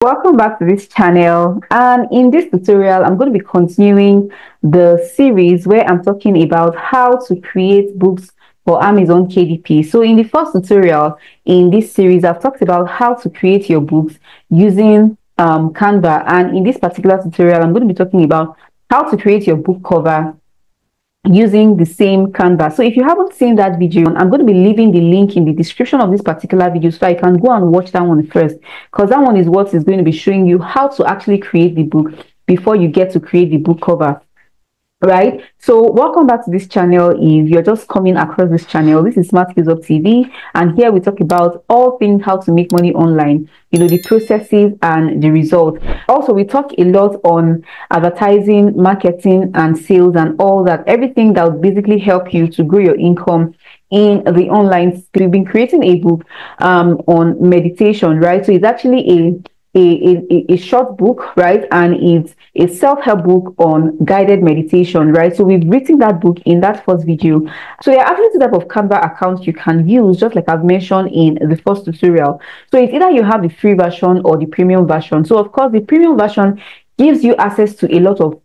Welcome back to this channel, and in this tutorial I'm going to be continuing the series where I'm talking about how to create books for Amazon KDP. So in the first tutorial in this series I've talked about how to create your books using Canva, and in this particular tutorial I'm going to be talking about how to create your book cover using the same Canva. So if you haven't seen that video, I'm going to be leaving the link in the description of this particular video so I can go and watch that one first, because that one is what is going to be showing you how to actually create the book before you get to create the book cover. Right, so welcome back to this channel. If you're just coming across this channel, this is Smart Skills Up TV, and here we talk about all things how to make money online, the processes and the results. Also, we talk a lot on advertising, marketing and sales and all that, everything that will basically help you to grow your income in the online space. We've been creating a book on meditation, right? So it's actually a short book, right? And it's a self-help book on guided meditation, right? So we've written that book in that first video. So there are actually two types of Canva accounts you can use, just like I've mentioned in the first tutorial. So it's either you have the free version or the premium version. So of course the premium version gives you access to a lot of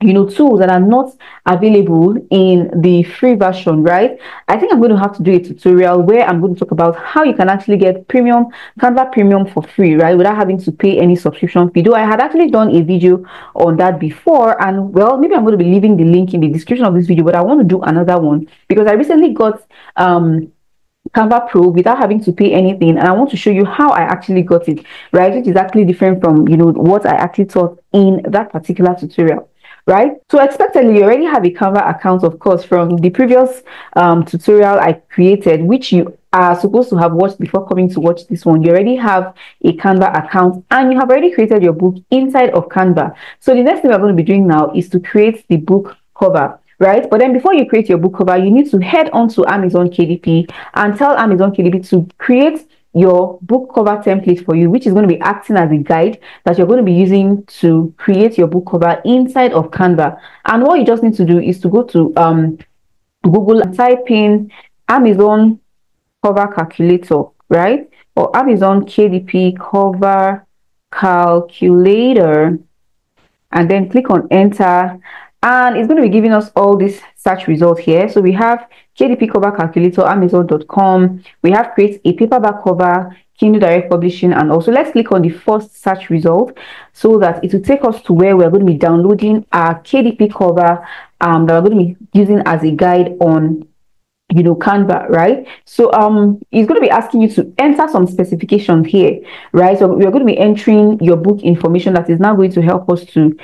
tools that are not available in the free version, right? I think I'm going to have to do a tutorial where I'm going to talk about how you can actually get premium Canva premium for free, right, without having to pay any subscription fee. Though I had actually done a video on that before, and well, maybe I'm going to be leaving the link in the description of this video, but I want to do another one because I recently got Canva Pro without having to pay anything, and I want to show you how I actually got it, right, which is actually different from what I actually taught in that particular tutorial. Right, so expectedly you already have a Canva account, of course, from the previous tutorial I created, which you are supposed to have watched before coming to watch this one. You already have a Canva account and you have already created your book inside of Canva. So the next thing we're going to be doing now is to create the book cover, right? But then before you create your book cover, you need to head on to Amazon KDP and tell Amazon KDP to create your book cover template for you, which is going to be acting as a guide that you're going to be using to create your book cover inside of Canva. And what you just need to do is to go to Google and type in Amazon cover calculator, right, or Amazon KDP cover calculator, and then click on enter, and it's going to be giving us all these search results here. So we have KDP cover calculator, amazon.com. We have create a paperback cover, Kindle Direct Publishing, and also let's click on the first search result so that it will take us to where we're going to be downloading our KDP cover that we're going to be using as a guide on Canva, right? So it's going to be asking you to enter some specifications here, right? So we're going to be entering your book information that is now going to help us to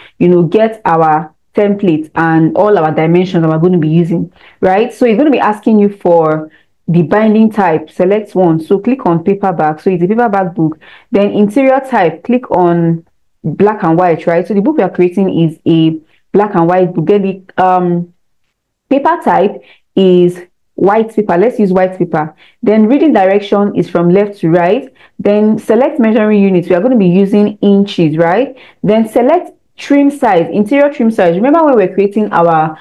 get our template and all our dimensions that we're going to be using, right? So it's going to be asking you for the binding type. Select one, so click on paperback, so it's a paperback book. Then interior type, click on black and white, right? So the book we are creating is a black and white book. Then the paper type is white paper. Let's use white paper. Then reading direction is from left to right. Then select measuring units. We are going to be using inches, right? Then select trim size, interior trim size. Remember when we're creating our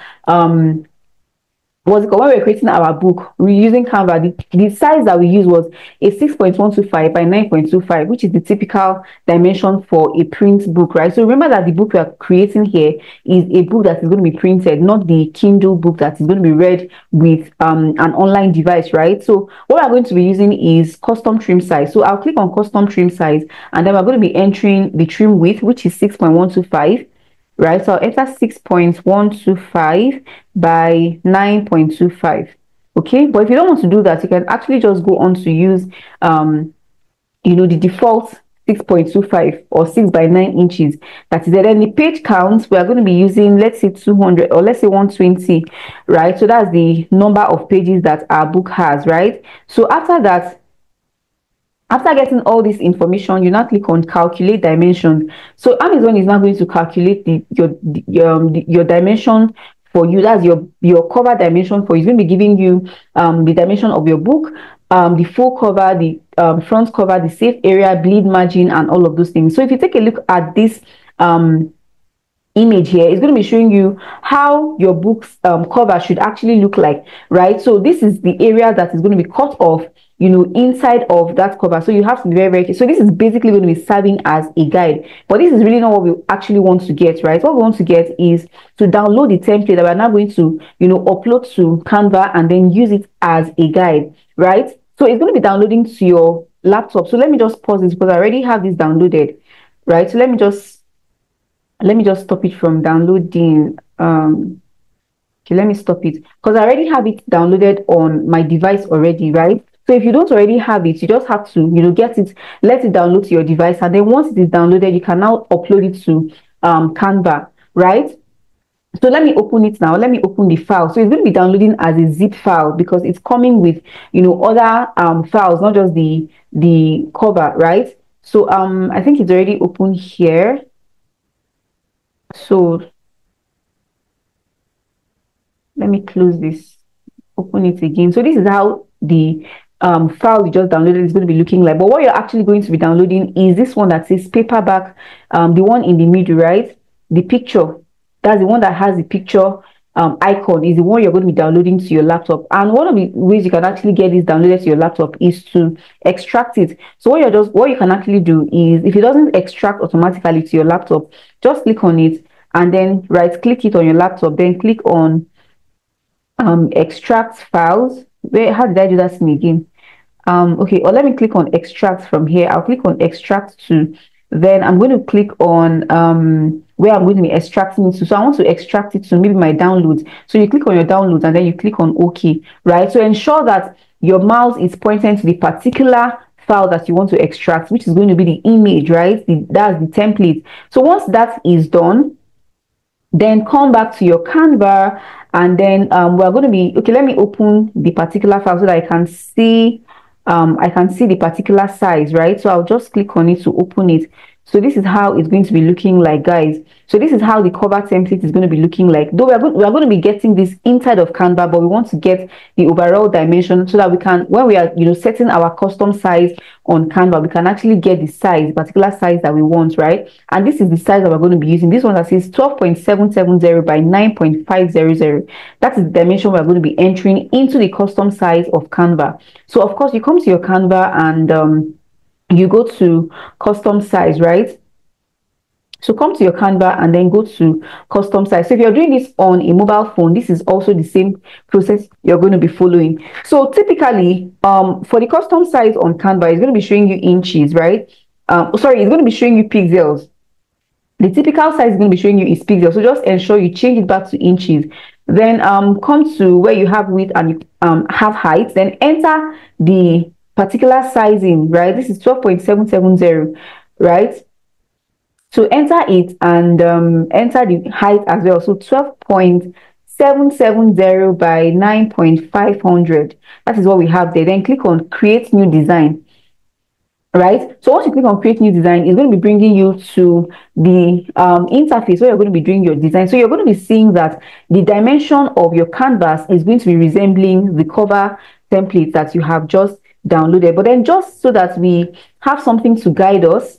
when we're creating our book, we're using Canva, the size that we use was a 6.125 by 9.25, which is the typical dimension for a print book, right? So remember that the book we are creating here is a book that is going to be printed, not the Kindle book that is going to be read with an online device, right? So what we're going to be using is custom trim size. So I'll click on custom trim size, and then we're going to be entering the trim width, which is 6.125. right? So I'll enter 6.125 by 9.25. Okay, but if you don't want to do that, you can actually just go on to use the default 6.25 or 6 by 9 inches. That is it. Then the page count, we are going to be using, let's say 200 or let's say 120, right? So that's the number of pages that our book has, right? So after that, after getting all this information, you now click on calculate dimensions. So Amazon is now going to calculate your dimension for you. That's your cover dimension for you. It's going to be giving you the dimension of your book, the full cover, the front cover, the safe area, bleed margin, and all of those things. So if you take a look at this image here, it's going to be showing you how your book's cover should actually look like, right? So this is the area that is going to be cut off inside of that cover. So you have to be very, very careful. So this is basically going to be serving as a guide, but this is really not what we actually want to get, right? What we want to get is to download the template that we're now going to, upload to Canva and then use it as a guide, right? So it's going to be downloading to your laptop. So let me just pause this because I already have this downloaded, right? So let me just stop it from downloading. Okay, let me stop it because I already have it downloaded on my device already, right? So if you don't already have it, you just have to, get it, let it download to your device, and then once it is downloaded, you can now upload it to Canva, right? So let me open it now. Let me open the file. So it's going to be downloading as a zip file because it's coming with, other files, not just the cover, right? So I think it's already open here. So let me close this, open it again. So this is how the file you just downloaded is going to be looking like. But what you're actually going to be downloading is this one that says paperback, the one in the middle, right? The picture, that's the one that has the picture icon, is the one you're going to be downloading to your laptop. And one of the ways you can actually get this downloaded to your laptop is to extract it. So what you can actually do is, if it doesn't extract automatically to your laptop, just click on it and then right click it on your laptop, then click on extract files. How did I do that thing again? Okay, or let me click on extract from here. I'll click on extract to, then I'm going to click on where I'm going to be extracting it to. So I want to extract it to maybe my downloads. So you click on your downloads and then you click on OK, right? So ensure that your mouse is pointing to the particular file that you want to extract, which is going to be the image, right? That's the template. So once that is done, then come back to your Canva, and then we're going to be, okay, let me open the particular file so that I can see the particular size, right? So I'll just click on it to open it. So this is how it's going to be looking like, guys. So this is how the cover template is going to be looking like. Though we are going to be getting this inside of Canva, but we want to get the overall dimension so that we can, when we are setting our custom size on Canva, we can actually get the size, particular size that we want, right? And this is the size that we're going to be using. This one that says 12.770 by 9.500. That is the dimension we're going to be entering into the custom size of Canva. So of course, you come to your Canva and you go to custom size, right? So come to your Canva and then go to custom size. So if you're doing this on a mobile phone, this is also the same process you're going to be following. So typically, for the custom size on Canva, it's going to be showing you inches, right? Sorry, it's going to be showing you pixels. The typical size is going to be showing you is pixels. So just ensure you change it back to inches. Then come to where you have width and you have height. Then enter the particular sizing, right? This is 12.770, right? So enter it and enter the height as well. So 12.770 by 9.500. That is what we have there. Then click on create new design. Right, so once you click on create new design, it's going to be bringing you to the interface where you're going to be doing your design. So you're going to be seeing that the dimension of your canvas is going to be resembling the cover template that you have just downloaded. But then, just so that we have something to guide us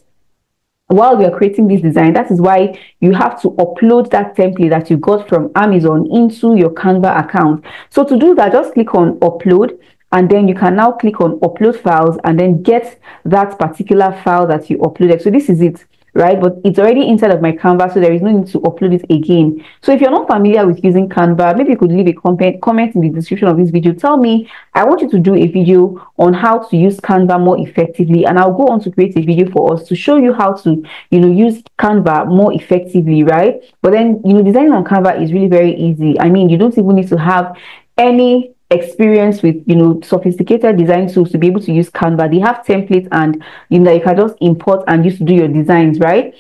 while we are creating this design, that is why you have to upload that template that you got from Amazon into your Canva account. So to do that, just click on upload, and then you can now click on upload files and then get that particular file that you uploaded. So this is it, right? But it's already inside of my Canva, so there is no need to upload it again. So if you're not familiar with using Canva, maybe you could leave a comment in the description of this video. Tell me, I want you to do a video on how to use Canva more effectively, and I'll go on to create a video for us to show you how to use Canva more effectively, right? But then designing on Canva is really very easy. I mean, you don't even need to have any experience with sophisticated design tools to be able to use Canva. They have templates and you can just import and use to do your designs, right?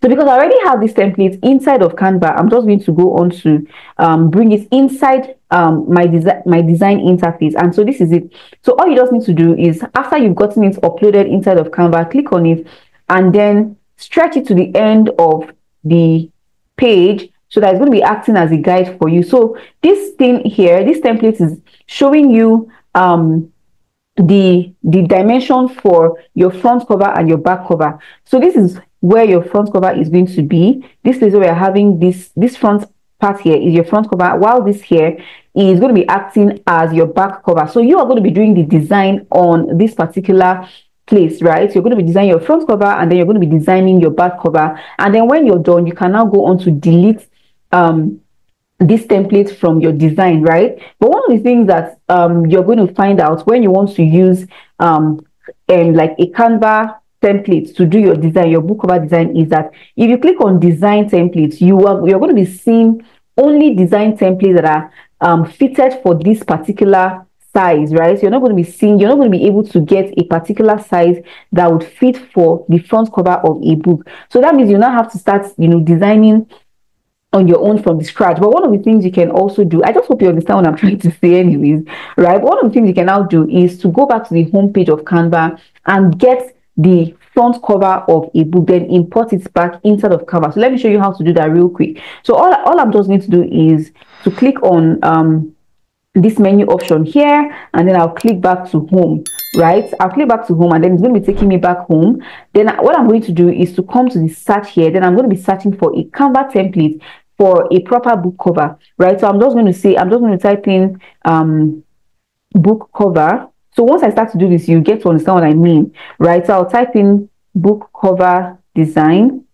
So because I already have this template inside of Canva, I'm just going to go on to bring it inside my design interface. And so this is it. So all you just need to do is, after you've gotten it uploaded inside of Canva, click on it and then stretch it to the end of the page, so that it's going to be acting as a guide for you. So this thing here, this template is showing you the dimension for your front cover and your back cover. So this is where your front cover is going to be. This is where we're having this front part here is your front cover, while this here is going to be acting as your back cover. So you are going to be doing the design on this particular place, right? You're going to be designing your front cover, and then you're going to be designing your back cover. And then when you're done, you can now go on to delete this template from your design, right? But one of the things that you're going to find out when you want to use like a Canva template to do your design, your book cover design, is that if you click on design templates, you're going to be seeing only design templates that are fitted for this particular size, right? So you're not going to be able to get a particular size that would fit for the front cover of a book. So that means you now have to start, designing on your own from the scratch. But one of the things you can also do, I just hope you understand what I'm trying to say anyways, right? But one of the things you can now do is to go back to the homepage of Canva and get the front cover of a book, then import it back inside of Canva. So let me show you how to do that real quick. So all I'm just going to do is to click on this menu option here, and then I'll click back to home, right? I'll click back to home, and then it's going to be taking me back home. Then what I'm going to do is to come to the search here. Then I'm going to be searching for a Canva template for a proper book cover, right? So I'm just going to type in book cover. So once I start to do this, you get to understand what I mean, right? So I'll type in book cover design,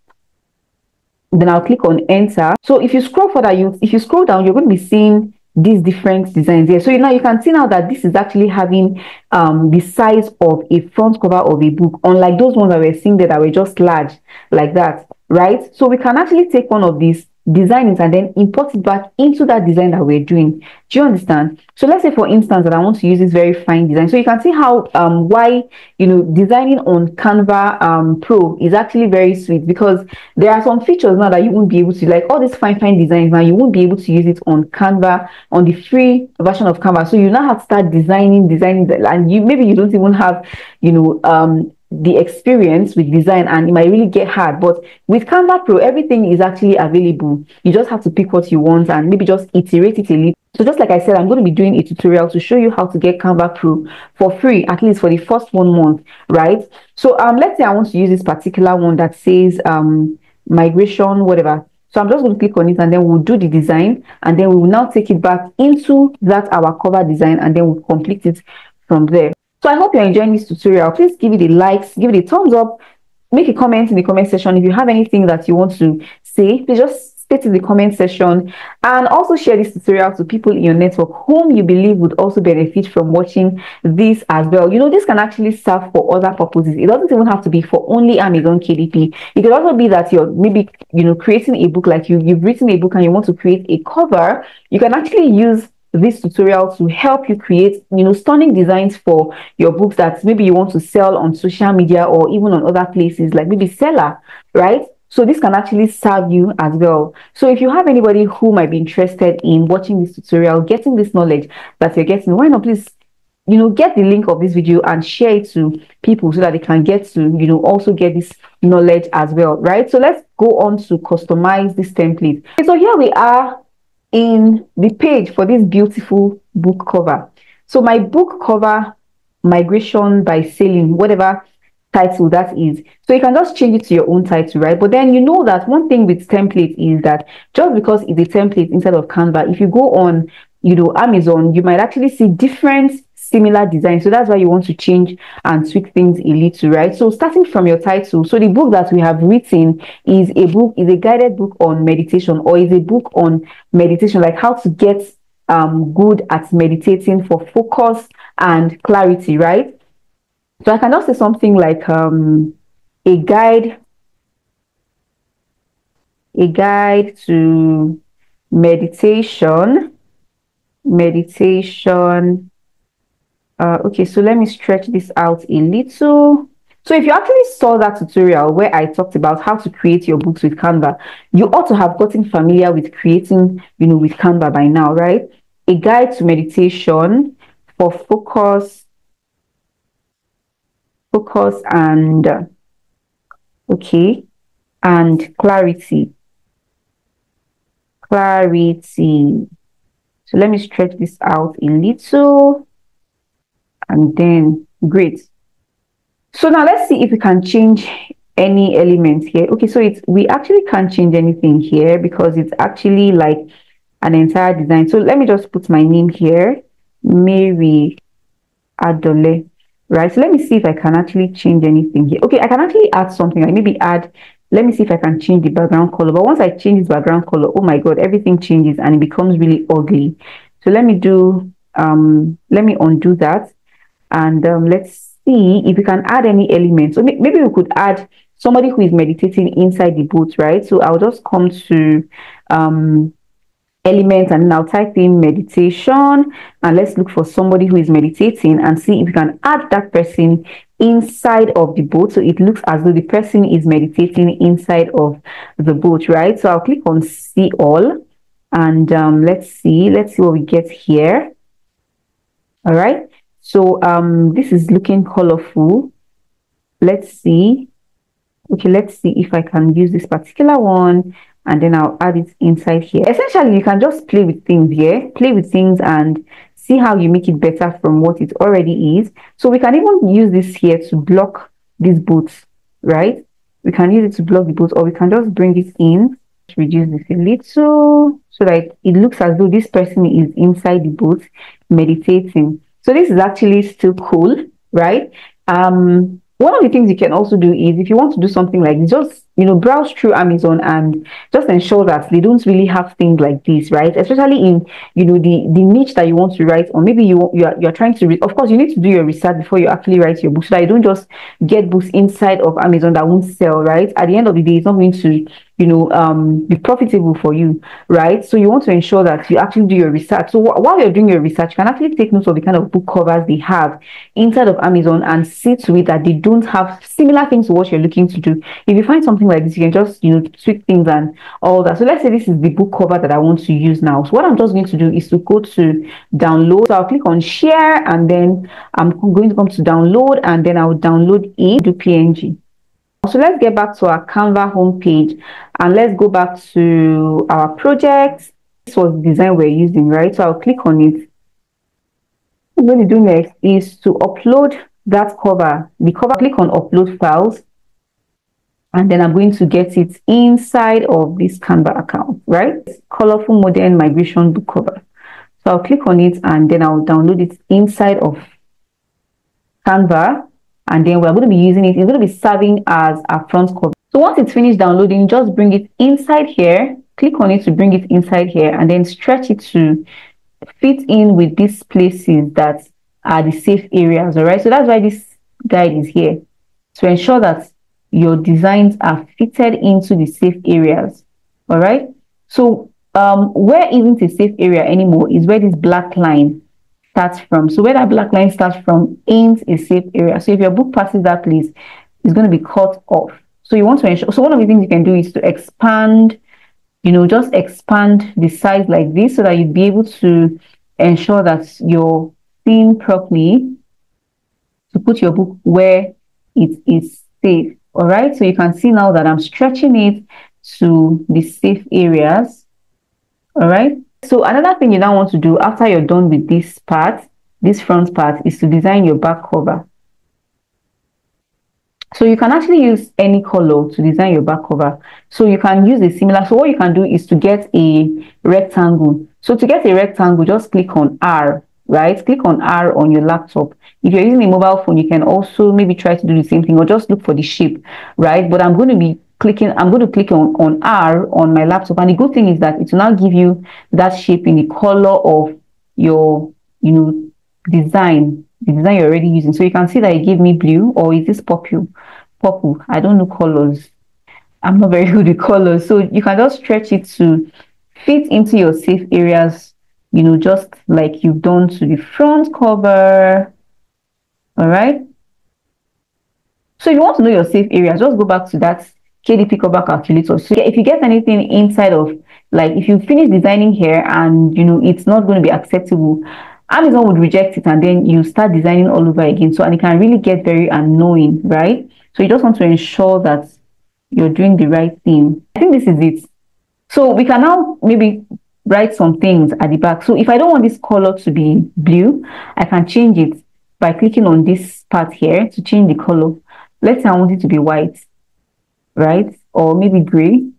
then I'll click on enter. So if you scroll further, if you scroll down, you're going to be seeing these different designs here. So now you can see now that this is actually having the size of a front cover of a book, unlike those ones that we're seeing there that were just large like that, right? So we can actually take one of these, design it, and then import it back into that design that we're doing. Do you understand? So let's say, for instance, that I want to use this very fine design. So you can see how why designing on Canva Pro is actually very sweet, because there are some features now that you won't be able to, like all these fine designs now, you won't be able to use it on Canva, on the free version of Canva. So you now have to start designing, and maybe you don't even have the experience with design, and it might really get hard. But with Canva Pro, everything is actually available. You just have to pick what you want and maybe just iterate it a little. So just like I said, I'm going to be doing a tutorial to show you how to get Canva Pro for free, at least for the first 1 month, right? So let's say I want to use this particular one that says migration, whatever. So I'm just going to click on it, and then we'll do the design, and then we will now take it back into that our cover design, and then we'll complete it from there. So I hope you're enjoying this tutorial. Please give it a like, give it a thumbs up, make a comment in the comment section. If you have anything that you want to say, please just state in the comment section, and also share this tutorial to people in your network whom you believe would also benefit from watching this as well. This can actually serve for other purposes. It doesn't even have to be for only Amazon KDP. It could also be that you're maybe creating a book, like you've written a book and you want to create a cover. You can actually use this tutorial to help you create stunning designs for your books that maybe you want to sell on social media or even on other places, like maybe Seller, right? So this can actually serve you as well. So if you have anybody who might be interested in watching this tutorial, getting this knowledge that you're getting, why not please get the link of this video and share it to people so that they can get to also get this knowledge as well, right? So let's go on to customize this template. Okay, so here we are in the page for this beautiful book cover. So my book cover, migration by sailing, whatever title that is. So you can just change it to your own title, right? But then that one thing with template is that just because it's a template inside of Canva, if you go on Amazon, you might actually see different similar designs. So that's why you want to change and tweak things a little, right? So starting from your title, so the book that we have written is a guided book on meditation, or is a book on meditation, like how to get good at meditating for focus and clarity, right? So I can also say something like a guide to meditation. Okay, so let me stretch this out a little. So if you actually saw that tutorial where I talked about how to create your books with Canva, you ought to have gotten familiar with creating, with Canva by now, right? A guide to meditation for focus and and clarity. So let me stretch this out a little. And then great. So now let's see if we can change any element here. Okay, so it's we actually can't change anything here because it's actually like an entire design. So let me just put my name here, Mary Adole. Right, so let me see if I can actually change anything here. Okay, I can actually add something, like maybe add, let me see if I can change the background color. But once I change this background color, oh my god, everything changes and it becomes really ugly. So let me do let me undo that, and let's see if we can add any elements. So maybe we could add somebody who is meditating inside the boat, right? So I'll just come to elements, and then I'll type in meditation, and let's look for somebody who is meditating and see if we can add that person inside of the boat, so it looks as though the person is meditating inside of the boat, right? So I'll click on see all, and let's see what we get here. All right, so this is looking colorful. Let's see. Okay, let's see if I can use this particular one, and then I'll add it inside here. Essentially, you can just play with things here, play with things and see how you make it better from what it already is. So we can even use this here to block these boots, right? We can use it to block the boots, or we can just bring it in, reduce this a little so that it looks as though this person is inside the boat meditating. So this is actually still cool, right? One of the things you can also do is, if you want to do something like this, just browse through Amazon and just ensure that they don't really have things like this, right? Especially in the niche that you want to write, or maybe you're trying to read. Of course, you need to do your research before you actually write your book, so that you don't just get books inside of Amazon that won't sell, right? At the end of the day, it's not going to be profitable for you, right? So you want to ensure that you actually do your research. So while you're doing your research, you can actually take notes of the kind of book covers they have inside of Amazon and see to it that they don't have similar things to what you're looking to do. If you find something like this, you can just tweak things and all that. So let's say this is the book cover that I want to use now. So what I'm just going to do is to go to download. So I'll click on share, and then I'm going to come to download, and then I'll download it to PNG. So let's get back to our Canva homepage, and let's go back to our project. This was the design we're using, right? So I'll click on it. What I'm going to do next is to upload that cover. The cover, click on upload files, and then I'm going to get it inside of this Canva account, right? Colorful modern migration book cover. So I'll click on it, and then I'll download it inside of Canva. And then we're going to be using it. It's going to be serving as a front cover. So once it's finished downloading, just bring it inside here. Click on it to bring it inside here, and then stretch it to fit in with these places that are the safe areas. All right. So that's why this guide is here, to ensure that your designs are fitted into the safe areas. All right. So where isn't a safe area anymore is where this black line starts from. So where that black line starts from ain't a safe area. So if your book passes that place, it's going to be cut off. So you want to ensure. So one of the things you can do is to expand, just expand the size like this, so that you'd be able to ensure that you're seeing properly to put your book where it is safe. All right. So you can see now that I'm stretching it to the safe areas. All right. So another thing you now want to do after you're done with this part, this front part, is to design your back cover. So you can actually use any color to design your back cover. So you can use a similar. So what you can do is to get a rectangle. So to get a rectangle, just click on R, right? Click on R on your laptop. If you're using a mobile phone, you can also maybe try to do the same thing, or just look for the shape, right? But I'm going to click on R on my laptop, and the good thing is that it will now give you that shape in the color of your design, the design you're already using. So you can see that it gave me blue, or is this purple? I don't know colors. I'm not very good with colors. So you can just stretch it to fit into your safe areas, just like you've done to the front cover. All right. So if you want to know your safe areas, just go back to that KDP cover calculator. So if you get anything inside of, like, if you finish designing here and it's not going to be acceptable, Amazon would reject it, and then you start designing all over again. So, and it can really get very annoying, right? So you just want to ensure that you're doing the right thing. I think this is it. So we can now maybe write some things at the back. So if I don't want this color to be blue, I can change it by clicking on this part here to change the color. Let's say I want it to be white. right? Or maybe gray,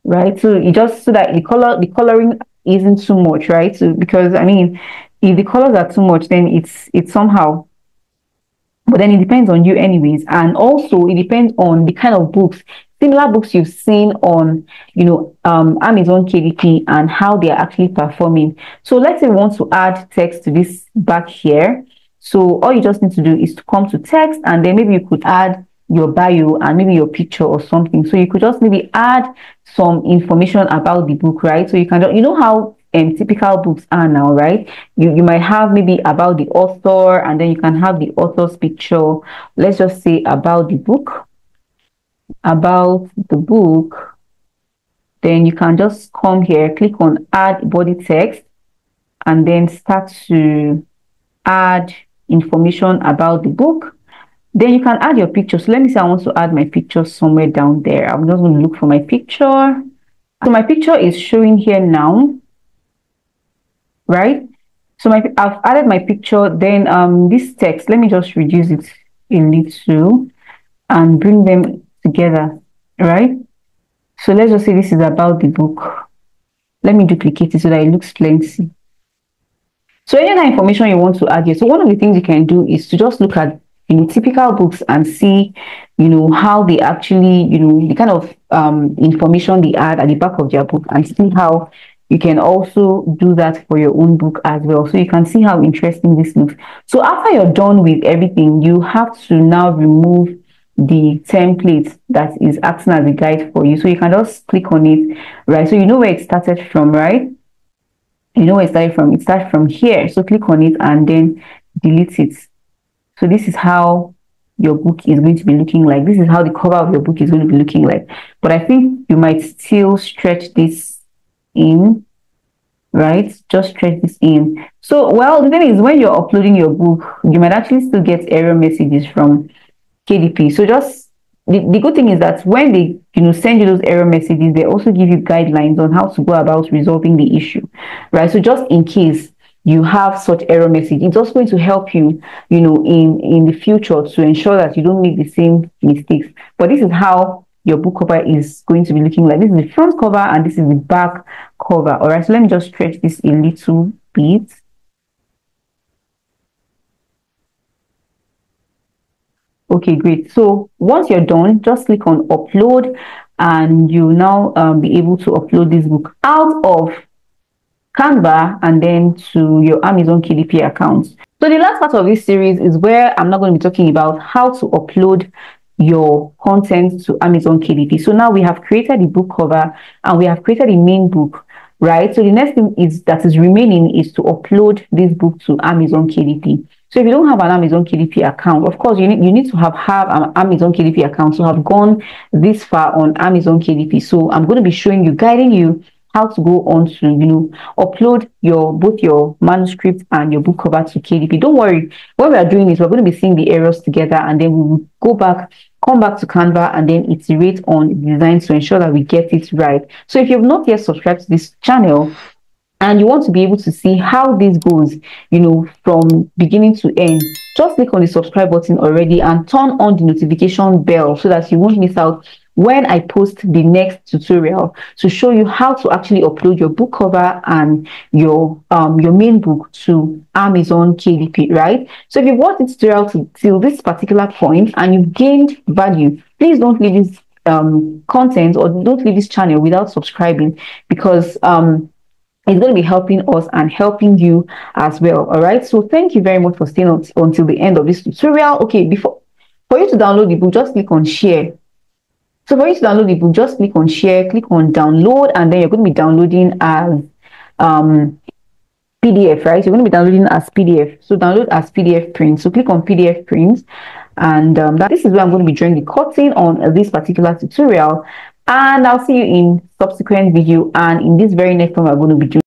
right? So you just so that the coloring isn't too much, right? So because I mean, if the colors are too much, then it's somehow, but then it depends on you anyways, and also it depends on the kind of books, similar books you've seen on Amazon KDP and how they are actually performing. So let's say we want to add text to this back here. So all you just need to do is to come to text, and then maybe you could add your bio and maybe your picture or something. So you could just maybe add some information about the book, right? So you can, you know how typical books are now, right? You might have maybe about the author, and then you can have the author's picture. Let's just say about the book, then you can just come here, click on add body text, and then start to add information about the book. Then you can add your picture. So let me say I want to add my picture somewhere down there. I'm just going to look for my picture. So my picture is showing here now, right? So I've added my picture. Then this text, let me just reduce it a little and bring them together, right? So let's just say this is about the book. Let me duplicate it so that it looks plenty. So any other information you want to add here. So one of the things you can do is to just look at typical books and see how they actually the kind of information they add at the back of their book, and see how you can also do that for your own book as well. So you can see how interesting this looks. So after you're done with everything, you have to now remove the template that is acting as a guide for you. So you can just click on it, right? So you know where it started from, right? You know where it started from. It starts from here. So click on it and then delete it. So this is how your book is going to be looking like. This is how the cover of your book is going to be looking like. But I think you might still stretch this in, right? Just stretch this in. So, well, the thing is, when you're uploading your book, you might actually still get error messages from KDP. So just the good thing is that when they send you those error messages, they also give you guidelines on how to go about resolving the issue, right? So just in case you have such error message, it's also going to help you in the future to ensure that you don't make the same mistakes. But this is how your book cover is going to be looking like. This is the front cover and this is the back cover. All right, so let me just stretch this a little bit. Okay, great. So once you're done, just click on upload, and you'll now be able to upload this book out of Canva and then to your Amazon KDP account. So the last part of this series is where I'm not going to be talking about how to upload your content to Amazon KDP. So now we have created the book cover and we have created the main book, right? So the next thing that is remaining is to upload this book to Amazon KDP. So if you don't have an Amazon KDP account, of course, you need to have an Amazon KDP account to have gone this far on Amazon KDP. So I'm going to be showing you, guiding you how to go on to, upload both your manuscript and your book cover to KDP. Don't worry, when we are doing this, we're going to be seeing the errors together, and then we will come back to Canva and then iterate on the designs to ensure that we get it right. So if you've not yet subscribed to this channel, and you want to be able to see how this goes, from beginning to end, just click on the subscribe button already and turn on the notification bell so that you won't miss out when I post the next tutorial to show you how to actually upload your book cover and your main book to Amazon KDP, right? So if you've watched the tutorial till this particular point and you've gained value, please don't leave this content, or don't leave this channel without subscribing, because it's going to be helping us and helping you as well. All right, so thank you very much for staying until the end of this tutorial. Okay, for you to download the book, just click on share. So for you to download the book, just click on share, click on download, and then you're going to be downloading as PDF, right? You're going to be downloading as PDF. So download as PDF print. So click on PDF print, and this is where I'm going to be drawing the cutting on this particular tutorial. And I'll see you in subsequent video, and in this very next one we're going to be doing